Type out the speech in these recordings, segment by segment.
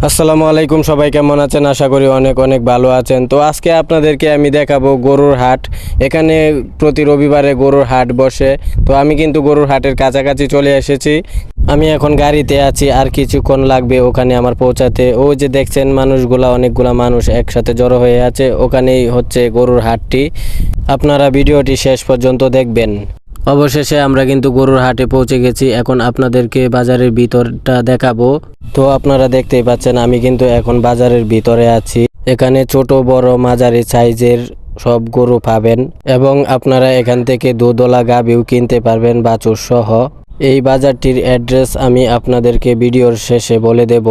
আসসালামু আলাইকুম, সবাই কেমন আছেন? আশা করি অনেক অনেক ভালো আছেন। তো আজকে আপনাদেরকে আমি দেখাবো গরুর হাট। এখানে প্রতি রবিবারে গরুর হাট বসে। তো আমি কিন্তু গরুর হাটের কাছাকাছি চলে এসেছি। আমি এখন গাড়িতে আছি, আর কিছুক্ষণ লাগবে ওখানে আমার পৌঁছাতে। ওই যে দেখছেন মানুষগুলা, অনেকগুলা মানুষ একসাথে জড়ো হয়ে আছে, ওখানেই হচ্ছে গরুর হাটটি। আপনারা ভিডিওটি শেষ পর্যন্ত দেখবেন। অবশেষে আমরা কিন্তু গরুর হাটে পৌঁছে গেছি। এখন আপনাদেরকে বাজারের ভিতরটা দেখাবো। তো আপনারা দেখতেই পাচ্ছেন আমি কিন্তু এখন বাজারের ভিতরে আছি। এখানে ছোট বড় মাঝারি সাইজের সব গরু পাবেন, এবং আপনারা এখান থেকে দুধওয়ালা গাভীও কিনতে পারবেন, বাছুর সহ। এই বাজারটির অ্যাড্রেস আমি আপনাদেরকে ভিডিওর শেষে বলে দেব।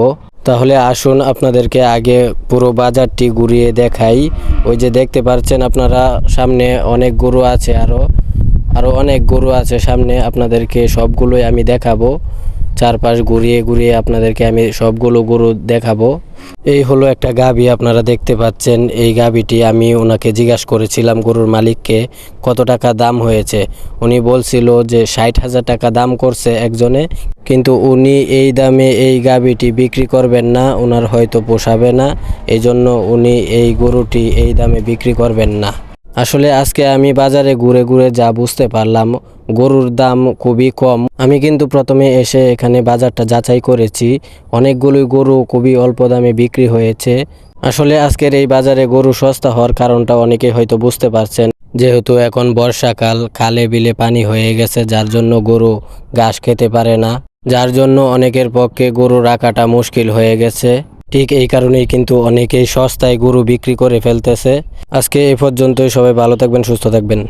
তাহলে আসুন আপনাদেরকে আগে পুরো বাজারটি ঘুরিয়ে দেখাই। ওই যে দেখতে পাচ্ছেন আপনারা, সামনে অনেক গরু আছে, আরো অনেক গরু আছে সামনে। আপনাদেরকে সবগুলোই আমি দেখাবো। চারপাশ ঘুরিয়ে ঘুরিয়ে আপনাদেরকে আমি সবগুলো গরু দেখাবো। এই হলো একটা গাভী, আপনারা দেখতে পাচ্ছেন। এই গাভীটি আমি ওনাকে জিজ্ঞাসা করেছিলাম গরুর মালিককে কত টাকা দাম হয়েছে। উনি বলছিল যে 60,000 টাকা দাম করছে একজনে, কিন্তু উনি এই দামে এই গাভীটি বিক্রি করবেন না, ওনার হয়তো পোষাবে না, এই জন্য উনি এই গরুটি এই দামে বিক্রি করবেন না। আসলে আজকে আমি বাজারে ঘুরে ঘুরে যা বুঝতে পারলাম, গরুর দাম খুবই কম। আমি কিন্তু প্রথমে এসে এখানে বাজারটা যাচাই করেছি, অনেকগুলোই গরু খুবই অল্প দামে বিক্রি হয়েছে। আসলে আজকের এই বাজারে গরু সস্তা হওয়ার কারণটা অনেকে হয়তো বুঝতে পারছেন। যেহেতু এখন বর্ষাকাল, খালে বিলে পানি হয়ে গেছে, যার জন্য গরু ঘাস খেতে পারে না, যার জন্য অনেকের পক্ষে গরু রাখাটা মুশকিল হয়ে গেছে। ঠিক এই কারণেই কিন্তু অনেকেই সস্তায় গরু বিক্রি করে ফেলতেছে। আজকে এই পর্যন্তই। সবাই ভালো থাকবেন, সুস্থ থাকবেন।